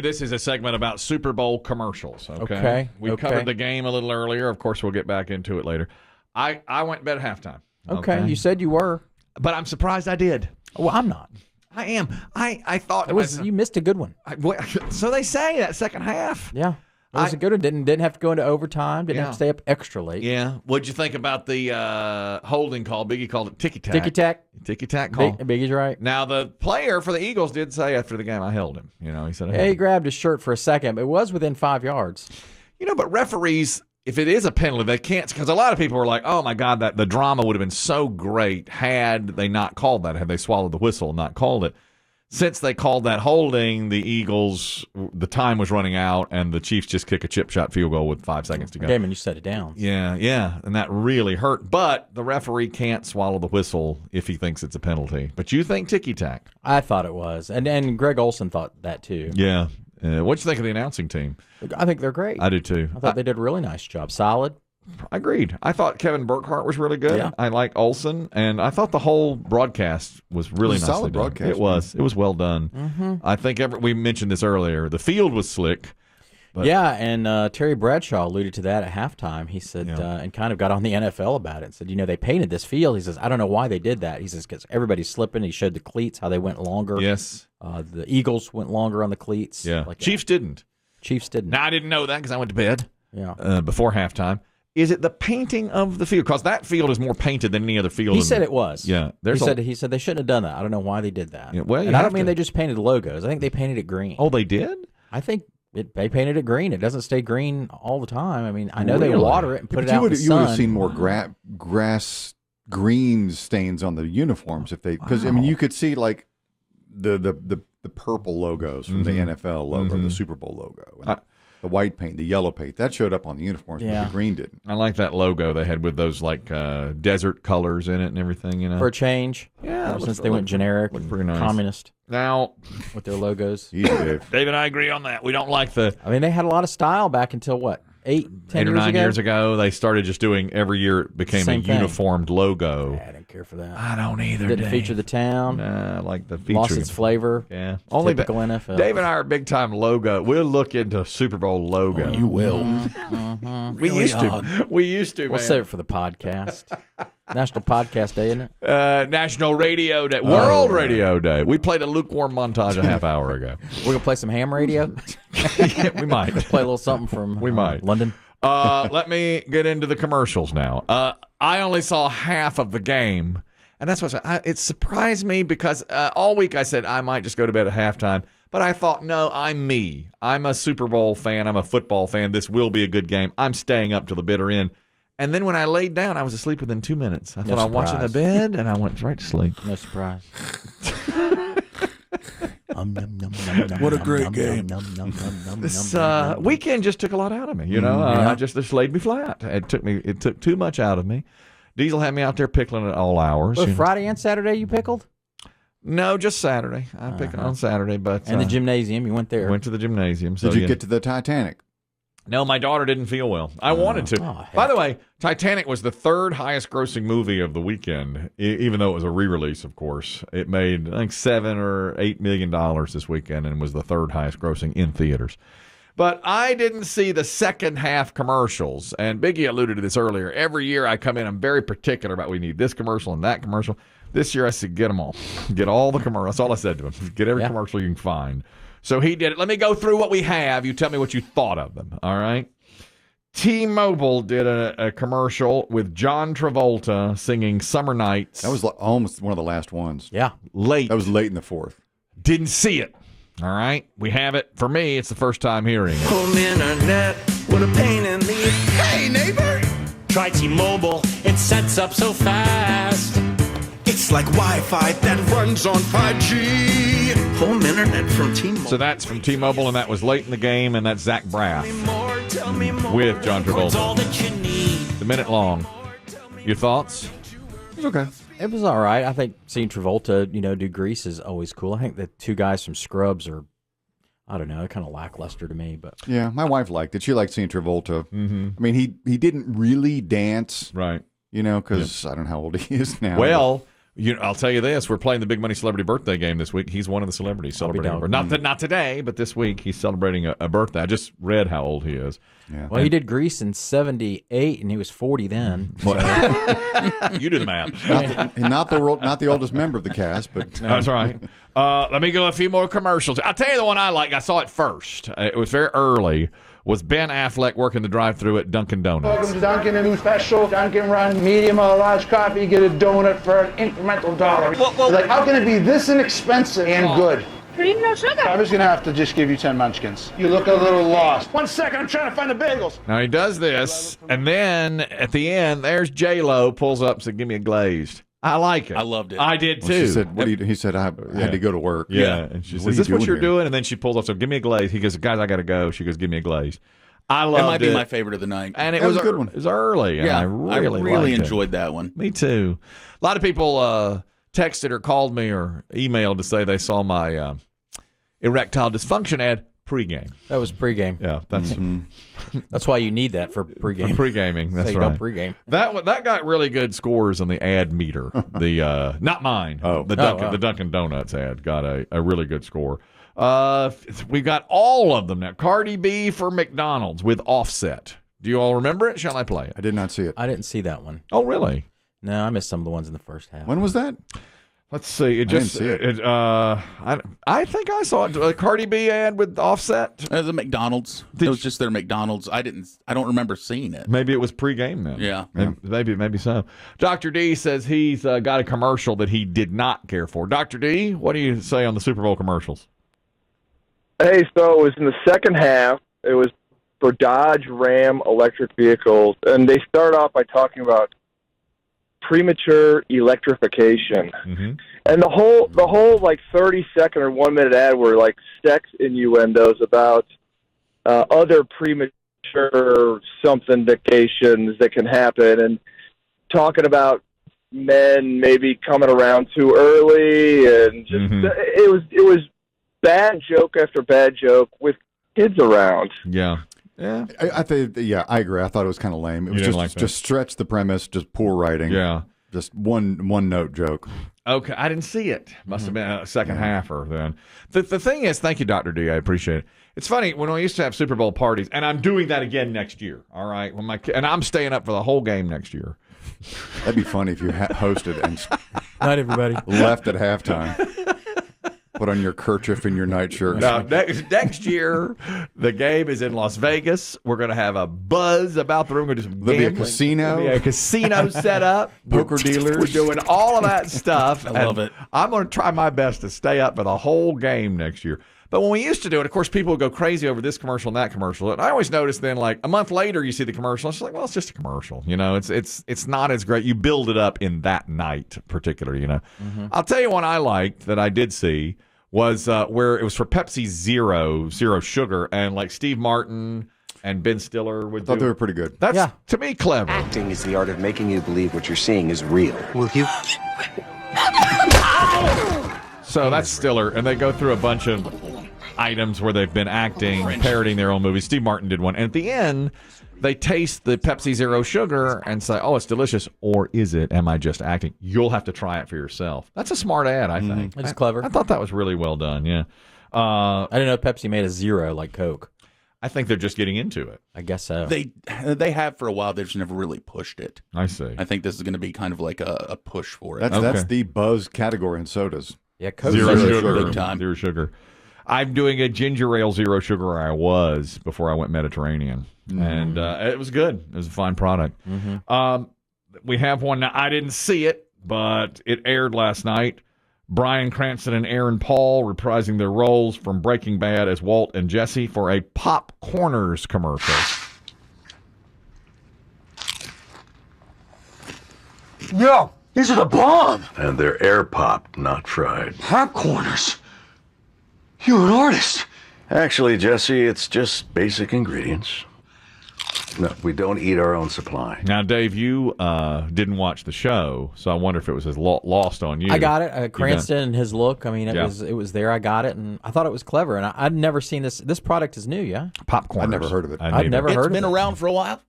This is a segment about Super Bowl commercials. Okay. We covered the game a little earlier. Of course, we'll get back into it later. I went to bed at halftime. Okay. You said you were. But I'm surprised I did. Well, I'm not. I am. I thought You missed a good one. So they say that second half. Yeah. It was a good one. Didn't have to go into overtime. Didn't have to stay up extra late. Yeah. What'd you think about the holding call? Biggie called it ticky-tack. Ticky-tack. Ticky-tack call. Biggie's right. Now, the player for the Eagles did say after the game, I held him. He said, he grabbed his shirt for a second, but it was within 5 yards. But referees, if it is a penalty, they can't, because a lot of people were like, oh, my God, the drama would have been so great had they not called that, had they swallowed the whistle and not called it. Since they called that holding, the Eagles, the time was running out, and the Chiefs just kick a chip shot field goal with 5 seconds to go. Damon, you set it down. Yeah, and that really hurt. But the referee can't swallow the whistle if he thinks it's a penalty. But you think ticky-tack. I thought it was. And Greg Olson thought that too. Yeah. What'd you think of the announcing team? I think they're great. I do too. I thought they did a really nice job. Solid. I agreed. I thought Kevin Burkhardt was really good. Yeah. I like Olson, and I thought the whole broadcast was really nicely solid done. broadcast. It was well done. Mm-hmm. I think we mentioned this earlier. The field was slick. But, and Terry Bradshaw alluded to that at halftime. He said, and kind of got on the NFL about it. Said, they painted this field. He says, I don't know why they did that. He says, because everybody's slipping. He showed the cleats, how they went longer. Yes. The Eagles went longer on the cleats. Yeah. Chiefs didn't. Chiefs didn't. Now, I didn't know that because I went to bed before halftime. Is it the painting of the field? Because that field is more painted than any other field. He said it was. Yeah. He said they shouldn't have done that. I don't know why they did that. Yeah, well, and I don't mean they just painted logos. I think they painted it green. Oh, they did? I think they painted it green. It doesn't stay green all the time. I mean, I know they water it and put it out in the sun. You would have seen more grass green stains on the uniforms if they, because you could see like the purple logos from the NFL logo, the Super Bowl logo. The white paint, the yellow paint, that showed up on the uniforms, but the green didn't. I like that logo they had with those like desert colors in it and everything, For a change. Yeah. Since they went generic and pretty nice. Communist. Now, with their logos. Dave and I agree on that. We don't like the... I mean, they had a lot of style back until what? 8 or 9 years ago, they started just doing every year it became a uniformed logo. I didn't care for that. I don't either. Didn't feature the town. Nah, I like the feature. Lost its flavor. Yeah. Only typical NFL. Dave and I are big time logo. We'll look into Super Bowl logo. Oh, you will. We used to. We used to. We'll save it for the podcast. National Podcast Day, isn't it? National Radio Day. World Radio Day. We played a lukewarm montage a half hour ago. We're going to play some ham radio? Yeah, we might. Play a little something from London. Let me get into the commercials now. I only saw half of the game, and that's what it surprised me because all week I said I might just go to bed at halftime, but I thought, no, I'm me. I'm a Super Bowl fan. I'm a football fan. This will be a good game. I'm staying up till the bitter end. And then when I laid down, I was asleep within 2 minutes. I thought I was watching the bed, and I went right to sleep. No surprise. What a great game. This weekend just took a lot out of me. I just laid me flat. It took too much out of me. Diesel had me out there pickling at all hours. Well, Friday and Saturday you pickled? No, just Saturday. I picked on Saturday, but and the gymnasium. You went there. Went to the gymnasium. Did you get to the Titanic? No, my daughter didn't feel well. I wanted to. By the way, Titanic was the third highest grossing movie of the weekend, even though it was a re-release, of course. It made, I think, $7 or $8 million this weekend and was the third highest grossing in theaters. But I didn't see the second half commercials, and Biggie alluded to this earlier. Every year I come in, I'm very particular about we need this commercial and that commercial. This year I said, get them all. Get all the commercials. That's all I said to him. Get every commercial you can find. So he did it. Let me go through what we have. You tell me what you thought of them, all right? T-Mobile did a commercial with John Travolta singing Summer Nights. That was almost one of the last ones. Yeah. Late. That was late in the fourth. Didn't see it. All right? We have it. For me, it's the first time hearing it. Home internet, what a pain in the... Hey, neighbor! Try T-Mobile. It sets up so fast. It's like Wi-Fi that runs on 5G. Home internet from T-Mobile. So that's from T-Mobile, and that was late in the game, and that's Zach Braff with John Travolta. It's a minute long. Your thoughts? It's okay. It was all right. I think seeing Travolta, do Grease is always cool. I think the two guys from Scrubs are, I don't know, kind of lackluster to me. But yeah, my wife liked it. She liked seeing Travolta. Mm-hmm. I mean, he didn't really dance, right? Because I don't know how old he is now. Well, I'll tell you this: we're playing the Big Money Celebrity Birthday game this week. He's one of the celebrities celebrating. Not today, but this week he's celebrating a birthday. I just read how old he is. Yeah. Well, he did Grease in '78, and he was 40 then. So. You do the math. Not the oldest member of the cast, but that's right. Let me go a few more commercials. I'll tell you the one I like. I saw it first. It was very early. Was Ben Affleck working the drive-thru at Dunkin' Donuts? Welcome to Dunkin', a new special. Dunkin' run medium or large coffee. Get a donut for an incremental $1. Like, how can it be this inexpensive and good? Cream, no sugar. I'm just gonna have to just give you 10 munchkins. You look a little lost. 1 second, I'm trying to find the bagels. Now he does this, and then at the end, there's J-Lo pulls up and says, "Give me a glazed." I like it. I loved it. I did too. Well, she said, he said, I had to go to work. Yeah. And she says, "Is this what you're doing?" And then she pulls up, so give me a glaze. He goes, "Guys, I got to go." She goes, "Give me a glaze." I loved it. It might be my favorite of the night. And it was a good one. It was early. And yeah, I really enjoyed that one. Me too. A lot of people texted or called me or emailed to say they saw my erectile dysfunction ad pregame. That was pregame. Yeah, that's why you need that for pregame. Pre-gaming, that's so right. Pregame. That got really good scores on the ad meter. The not mine. The Dunkin' Donuts ad got a really good score. We've got all of them now. Cardi B for McDonald's with Offset. Do you all remember it? Shall I play it? I did not see it. I didn't see that one. Oh, really? No, I missed some of the ones in the first half. When was that? Let's see. I didn't see it. I think I saw it. A Cardi B ad with Offset. The McDonald's. It was just their McDonald's. I don't remember seeing it. Maybe it was pregame then. Yeah. Maybe so. Dr. D says he's got a commercial that he did not care for. Dr. D, what do you say on the Super Bowl commercials? Hey, so it was in the second half. It was for Dodge Ram electric vehicles, and they start off by talking about premature electrification. Mm-hmm. And the whole like 30-second or 1 minute ad were like sex innuendos about other premature something vacations that can happen, and talking about men maybe coming around too early, and just it was bad joke after bad joke with kids around. Yeah. I think. Yeah, I agree. I thought it was kind of lame. It was just stretch the premise, just poor writing. Yeah, just one note joke. Okay, I didn't see it. Must have been a second halfer then. The thing is, thank you, Dr. D. I appreciate it. It's funny when we used to have Super Bowl parties, and I'm doing that again next year. All right, and I'm staying up for the whole game next year. That'd be funny if you hosted and night everybody left at halftime. Put on your kerchief and your nightshirt. Now, next year, the game is in Las Vegas. We're going to have a buzz about the room. We're going to There'll be a casino. There'll be a casino set up. Poker dealers. We're doing all of that stuff. I love it. I'm going to try my best to stay up for the whole game next year. But when we used to do it, of course, people would go crazy over this commercial and that commercial. And I always noticed then, like, a month later, you see the commercial. It's like, well, it's just a commercial. You know, it's not as great. You build it up in that night, particularly, you know. Mm-hmm. I'll tell you one I liked that I did see was where it was for Pepsi Zero Sugar, and like Steve Martin and Ben Stiller would thought they were pretty good. That's, to me, clever. Acting is the art of making you believe what you're seeing is real. Will you? So that's Stiller, and they go through a bunch of items where they've been acting, parodying their own movies. Steve Martin did one. And at the end, they taste the Pepsi Zero Sugar and say, oh, it's delicious. Or is it? Am I just acting? You'll have to try it for yourself. That's a smart ad, I think. It's clever. I thought that was really well done, yeah. I didn't know Pepsi made a zero like Coke. I think they're just getting into it. I guess so. They have for a while. They've just never really pushed it. I see. I think this is going to be kind of like a push for it. That's the buzz category in sodas. Yeah, Coke Zero sugar. Big time. Zero sugar. I'm doing a ginger ale zero sugar. I was before I went Mediterranean, and it was good. It was a fine product. We have one now. I didn't see it, but it aired last night. Bryan Cranston and Aaron Paul reprising their roles from Breaking Bad as Walt and Jesse for a Pop Corners commercial. Yo, these are the bomb. And they're air popped, not fried. Pop Corners. You're an artist. Actually, Jesse, it's just basic ingredients. No, we don't eat our own supply. Now, Dave, you didn't watch the show, so I wonder if it was as lost on you. I got it. Cranston and his look. I mean, it was there. I got it, and I thought it was clever. And I'd never seen this. This product is new, yeah? Popcorn. I'd never heard of it. I've never heard of it. It's been around for a while.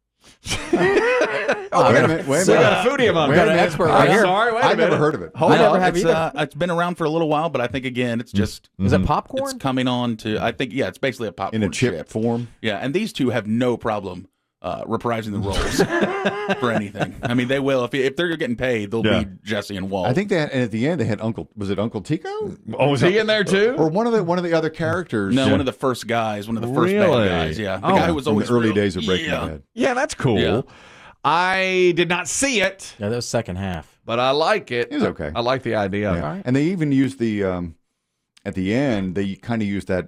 Wait a minute. We got a foodie among Wait a minute. expert right here. Sorry, wait a I've minute. never heard of it. I never have either. It's been around for a little while, but I think again, it's just Is it popcorn? it's coming on to. I think it's basically a popcorn In a chip form. Yeah, and these two have no problem reprising the roles for anything. I mean, they will if they're getting paid, they'll be Jesse and Walt. I think and at the end they had Uncle. Was it Uncle Tico? Oh, was he in there too? Or one of the other characters? No, one of the first guys, one of the first bad guys. Yeah, the guy who was in always the early real- days of Breaking yeah. Bad. Yeah, that's cool. Yeah. I did not see it, Yeah, that was second half. but I like it. It was okay. I like the idea of it. Yeah. And they even used the at the end they kind of used that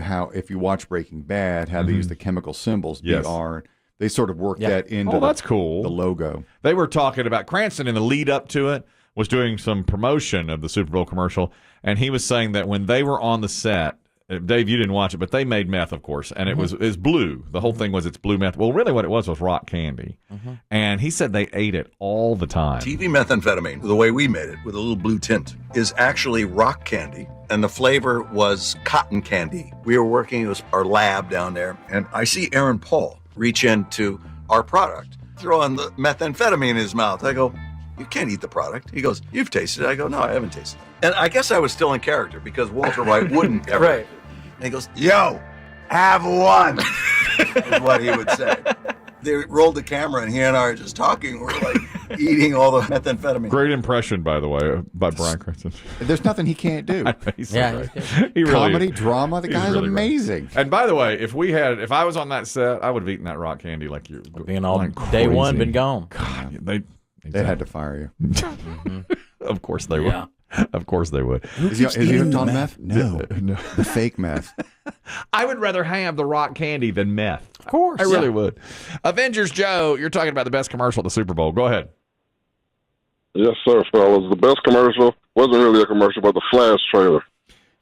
how if you watch Breaking Bad how they use the chemical symbols Yes. BR. They sort of worked that into Oh, that's cool. the logo. They were talking about Cranston in the lead up to it was doing some promotion of the Super Bowl commercial, and he was saying that when they were on the set, Dave, you didn't watch it, but they made meth, of course, and it was blue. The whole thing was it's blue meth. Well, really what it was rock candy, and he said they ate it all the time. TV methamphetamine, the way we made it with a little blue tint, is actually rock candy, and the flavor was cotton candy. We were working, it was our lab down there, and I see Aaron Paul reach into our product, throw in the methamphetamine in his mouth. I go, you can't eat the product. He goes, you've tasted it. I go, no, I haven't tasted it. And I guess I was still in character because Walter White wouldn't ever. Right. And he goes, yo, have one, is what he would say. They rolled the camera and he and I are just talking. We're like eating all the methamphetamine. Great impression, by the way, by Bryan Cranston. There's nothing he can't do. He's Yeah, right. he's He really Comedy, is. drama, the He's guy's really great. amazing. And by the way, if I was on that set, I would have eaten that rock candy like you. Being all like day one, crazy. been gone. God, they had to fire you. Of course they would. Yeah. Of course they would. Is he hooked on meth? No. No. The fake meth. I would rather have the rock candy than meth. Of course. I really would. Avengers Joe, you're talking about the best commercial at the Super Bowl. Go ahead. Yes, sir, fellas. The best commercial wasn't really a commercial, but the Flash trailer.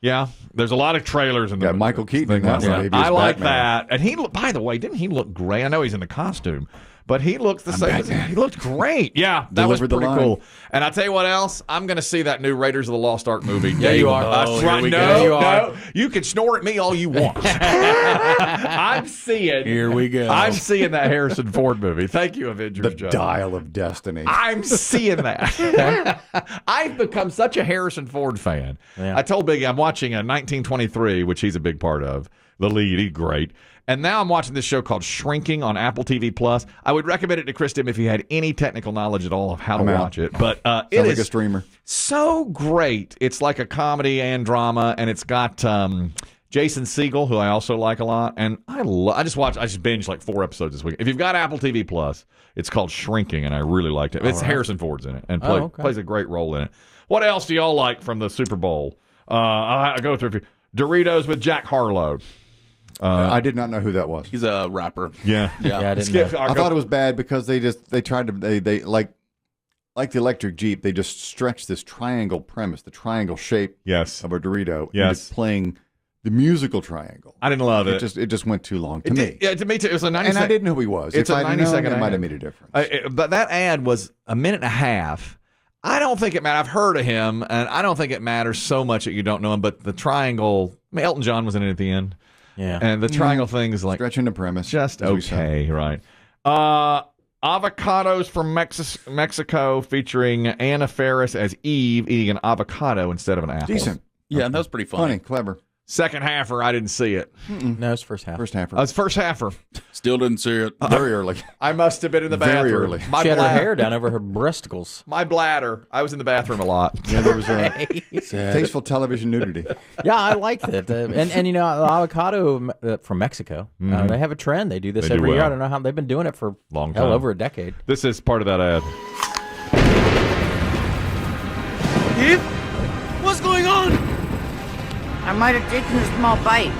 Yeah, there's a lot of trailers in the Michael Keaton in that Yeah. one. Maybe as I like Batman. that. And he, by the way, didn't he look great? I know he's in the costume, but he looks the same. He looked great. Yeah, that was Delivered the pretty line. cool. And I tell you what else, I'm going to see that new Raiders of the Lost Ark movie. Yeah, you are. That's right. we go. No, You are. no, you can snore at me all you want. I'm seeing. Here we go. I'm seeing that Harrison Ford movie. Thank you, Avengers The Joe. Dial of Destiny. I'm seeing that. I've become such a Harrison Ford fan. Yeah. I told Biggie I'm watching a 1923, which he's a big part of. The lead, he's great. And now I'm watching this show called Shrinking on Apple TV Plus. I would recommend it to Chris Dim if he had any technical knowledge at all of how to I'm out. watch it. But it Sounds like is a streamer. so great. It's like a comedy and drama, and it's got Jason Segel, who I also like a lot. And I just binged like 4 episodes this week. If you've got Apple TV Plus, it's called Shrinking, and I really liked it. It's Harrison Ford's in it and plays a great role in it. What else do y'all like from the Super Bowl? I'll go through a few. Doritos with Jack Harlow. I did not know who that was. He's a rapper. Yeah. Yeah, I didn't know. I thought it was bad because they tried to they like the electric Jeep, they just stretched this triangle premise, the triangle shape Yes. of a Dorito Yes. into playing the musical triangle. I didn't love it. It just went too long to me. Yeah, to me too. It was a 90 And I didn't know who he was. It's If a I'd 90 known, second it might ad. have made a difference. But that ad was a minute and a half. I don't think it matters. I've heard of him, and I don't think it matters so much that you don't know him. But the triangle, Elton John was in it at the end. Yeah. And the triangle thing is like Stretching the premise. just as we said. okay, right? Avocados from Mexico featuring Anna Faris as Eve eating an avocado instead of an apple. Decent. Yeah, that was pretty funny. Funny, clever. Second halfer, I didn't see it. No, it's first half. First half. It's first halfer. Still didn't see it. Very early. I must have been in the Very bathroom. early. My She had her bladder. hair down over her breasticles. My bladder. I was in the bathroom a lot. Yeah, there was tasteful television nudity. Yeah, I like that. And you know, avocado from Mexico. They have a trend. They do this They do every year. well. I don't know how they've been doing it for Long hell time. over a decade. This is part of that ad. Eve? What's going on? I might have taken a small bite.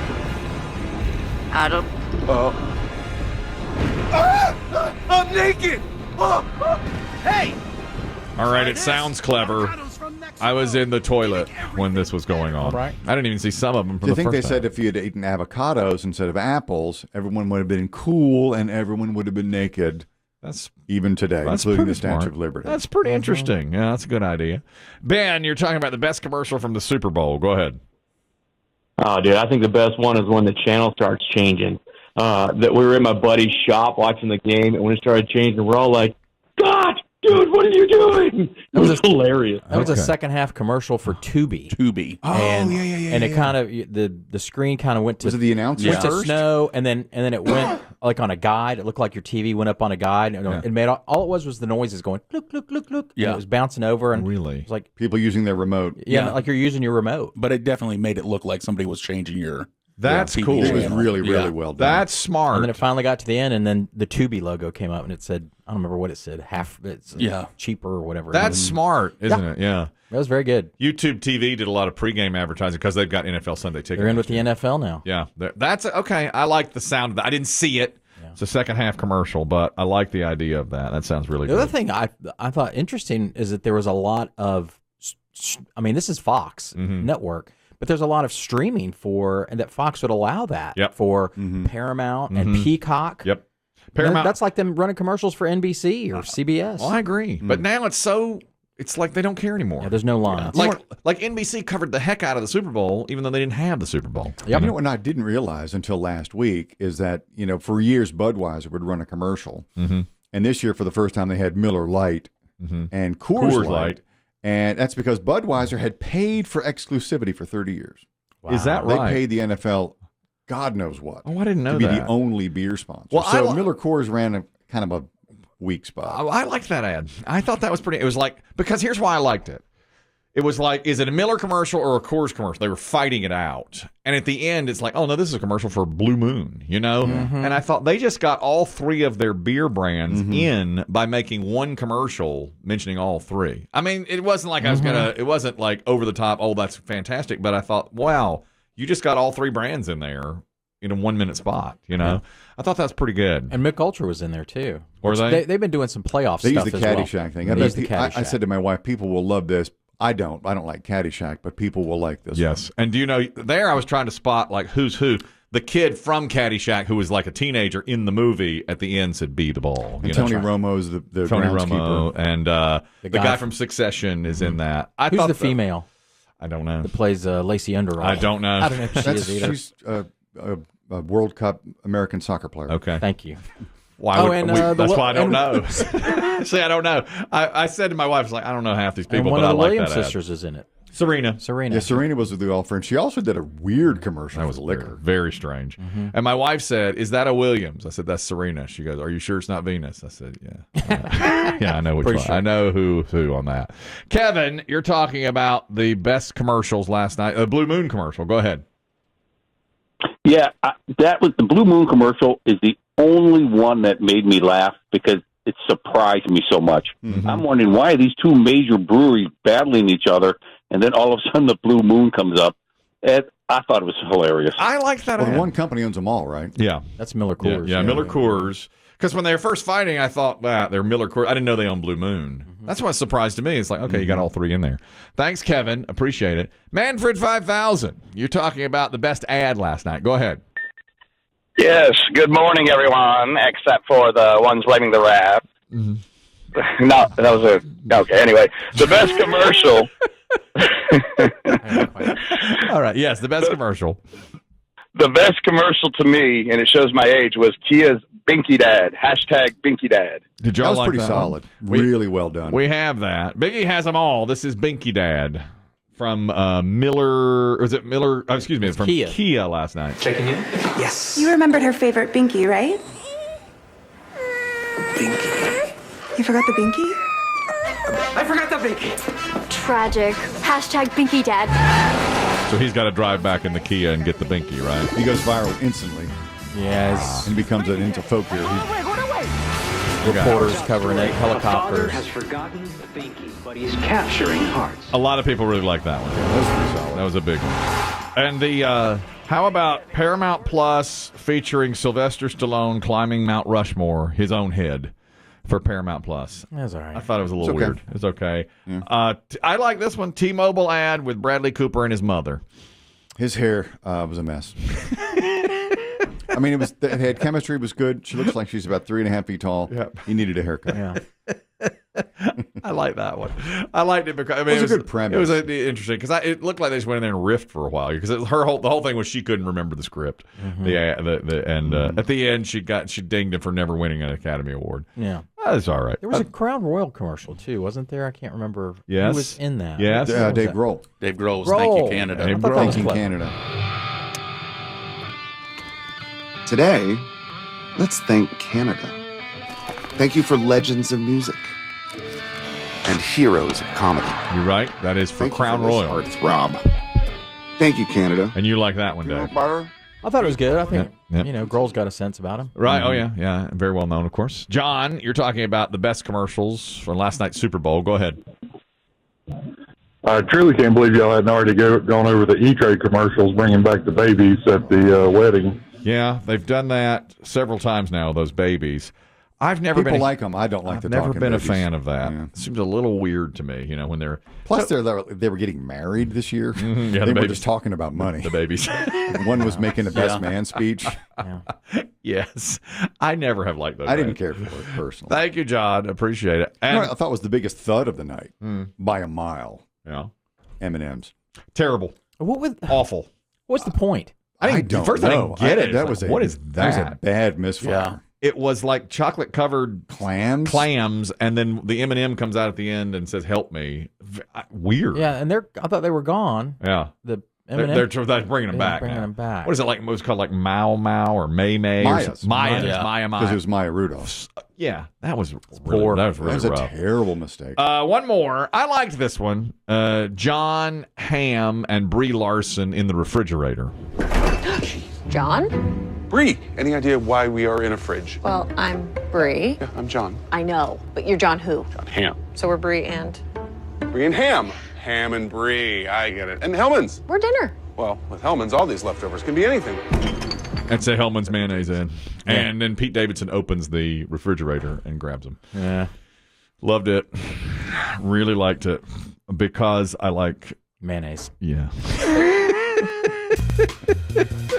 Adam. I'm naked! Hey! All right, it sounds clever. I was in the toilet when this was going on. All right. I didn't even see some of them from I the think they first said time. if you had eaten avocados instead of apples, everyone would have been cool and everyone would have been naked. That's even today, That's including pretty the Statue smart. of Liberty. That's pretty interesting. Yeah, that's a good idea. Ben, you're talking about the best commercial from the Super Bowl. Go ahead. Oh, dude, I think the best one is when the channel starts changing. that we were in my buddy's shop watching the game, and when it started changing, we're all like, God, dude, what are you doing? It was hilarious. That was a second half commercial for Tubi. Oh, and, yeah. And it kind of the screen kind of went to was it the announcer went to first? snow, and then it went like on a guide. It looked like your TV went up on a guide. And it made all it was the noises going look. Yeah, and it was bouncing over, and really, it was like people using their remote. Yeah, like you're using your remote. But it definitely made it look like somebody was changing your. That's TV cool. It was channel. really well done. That's smart. And then it finally got to the end, and then the Tubi logo came up, and it said, I don't remember what it said, cheaper or whatever. That's smart, isn't it? Yeah. That was very good. YouTube TV did a lot of pregame advertising because they've got NFL Sunday Ticket. They're in with the NFL now. Yeah. That's okay. I like the sound of that. I didn't see it. Yeah. It's a second half commercial, but I like the idea of that. That sounds really good. The other thing I thought interesting is that there was a lot of, this is Fox Network, but there's a lot of streaming and that Fox would allow that for Paramount and Peacock. Yep. Paramount. That's like them running commercials for NBC or CBS. Well, I agree. But now it's like they don't care anymore. Yeah, there's no lines. Like NBC covered the heck out of the Super Bowl, even though they didn't have the Super Bowl. You know what I didn't realize until last week is that, for years Budweiser would run a commercial. And this year, for the first time, they had Miller Lite and Coors Light. And that's because Budweiser had paid for exclusivity for 30 years. Wow. Is that right? They paid the NFL God knows what. Oh, I didn't know to be that. the only beer sponsor. Well, so Miller Coors ran a kind of a weak spot. I liked that ad. I thought that was pretty. It was like, because here's why I liked it. It was like, is it a Miller commercial or a Coors commercial? They were fighting it out. And at the end, it's like, oh, no, this is a commercial for Blue Moon, And I thought they just got all three of their beer brands in by making one commercial mentioning all three. I mean, it wasn't like it wasn't like over the top, oh, that's fantastic. But I thought, wow, you just got all three brands in there in a 1 minute spot, I thought that's pretty good. And Mick Ultra was in there too. Were they? They've been doing some playoff they stuff use the as Caddyshack thing. I said to my wife, people will love this. I don't like Caddyshack, but people will like this. Yes. And do you know, there I was trying to spot like who's who. The kid from Caddyshack, who was like a teenager in the movie, at the end said, "Be the ball." And Tony Romo's the Tony groundskeeper. Romo, and the guy from Succession is in that. Who's the female? I don't know. That plays Lacey Underall. I don't know. I don't know if she is either. She's a World Cup American soccer player. Okay. Thank you. That's why I don't know. See, I don't know. I said to my wife, I was like, I don't know half these people, but I like Williams that ad. sisters is in it. Serena. Yeah, Serena was with the all-friend. She also did a weird commercial that was for liquor. Very strange. And my wife said, is that a Williams? I said, that's Serena. She goes, are you sure it's not Venus? I said, yeah. Yeah, I know which one. Sure. I know who on that. Kevin, you're talking about the best commercials last night. A Blue Moon commercial. Go ahead. Yeah, that was the Blue Moon commercial is the only one that made me laugh because it surprised me so much. I'm wondering why are these two major breweries battling each other, and then all of a sudden the Blue Moon comes up. And I thought it was hilarious. I like that. Well, one company owns them all, right? Yeah. That's Miller Coors. Yeah, Miller Coors. Because when they were first fighting, I thought, they're Miller Coors. I didn't know they owned Blue Moon. That's why it's surprised to me. It's like, okay, you got all three in there. Thanks, Kevin. Appreciate it. Manfred 5000, you're talking about the best ad last night. Go ahead. Yes, good morning, everyone, except for the ones blaming the rap. No, that was okay, anyway. The best commercial. All right, yes, the best commercial. The best commercial to me, and it shows my age, was Kia's Binky Dad, #Binky Dad. Did y'all that was like pretty that solid. One? Really well done. We have that. Biggie has them all. This is Binky Dad. From Miller, or is it Miller? Oh, excuse me, from Kia last night. Checking in? Yes. You remembered her favorite Binky, right? Binky. You forgot the Binky? I forgot the Binky. Tragic. #Binky Dad. So he's got to drive back in the Kia and get the Binky, right? He goes viral instantly. Yes. And becomes an into folk hero. Reporters covering it, helicopters. Has forgotten the Binky, but he's capturing hearts. A lot of people really like that one. That was pretty solid. That was a big one. And the how about Paramount Plus featuring Sylvester Stallone climbing Mount Rushmore, his own head, for Paramount Plus? That's all right. I thought it was a little okay. weird. It's okay. Yeah. I like this one. T-Mobile ad with Bradley Cooper and his mother. His hair was a mess. I mean, it had chemistry. Was good. She looks like she's about 3.5 feet tall. Yep. He needed a haircut. Yeah. I like that one. I liked it because it was a good premise. It was interesting because it looked like they just went in there and riffed for a while because the whole thing was she couldn't remember the script. Mm-hmm. At the end she dinged him for never winning an Academy Award. Yeah, that's all right. There was a Crown Royal commercial too, wasn't there? I can't remember who was in that. Yes, Dave Grohl. Dave Grohl was Thank You Canada. Thank You Canada. Today, let's thank Canada. Thank you for legends of music and heroes of comedy. You're right. That is for Crown Royal. Heartthrob. Thank you, Canada. And you like that one, Dave? I thought it was good. I think Grohl's got a sense about him. Right. Oh yeah. Very well known, of course. John, you're talking about the best commercials from last night's Super Bowl. Go ahead. I truly can't believe y'all hadn't already gone over the E-Trade commercials, bringing back the babies at the wedding. Yeah, they've done that several times now. Those babies. People like them. I don't like the talking I've never been babies. A fan of that. Yeah. It seems a little weird to me, when they're... Plus, they were getting married this year. Mm-hmm, yeah, they were just talking about money. The babies. One was making a best man speech. Yeah. Yes. I never have liked those. I didn't care for it, personally. Thank you, John. Appreciate it. And I thought was the biggest thud of the night by a mile. Yeah. M&M's. Terrible. Awful. What's the point? I don't first know. I didn't get it. That was what is that? That was a bad misfire. Yeah. It was like chocolate covered clams, and then the M&M comes out at the end and says, "Help me." Weird. Yeah, and I thought they were gone. Yeah. The M&M, they're bringing them back. Bringing them back. What is it like? It was called like Mau or May. Maya's. Maya. Because it was Maya Rudolph. Yeah, that was poor. That was a rough. terrible mistake. One more. I liked this one. John Hamm and Brie Larson in the refrigerator. John? Bree, any idea why we are in a fridge? Well, I'm Bree. Yeah, I'm John. I know, but you're John who? John Hamm. So we're Bree and? Bree and Ham. Ham and Bree. I get it. And Hellman's. We're dinner. Well, with Hellman's, all these leftovers can be anything. I'd say Hellman's mayonnaise in. And then Pete Davidson opens the refrigerator and grabs them. Yeah. Loved it. Really liked it because I like mayonnaise. Yeah.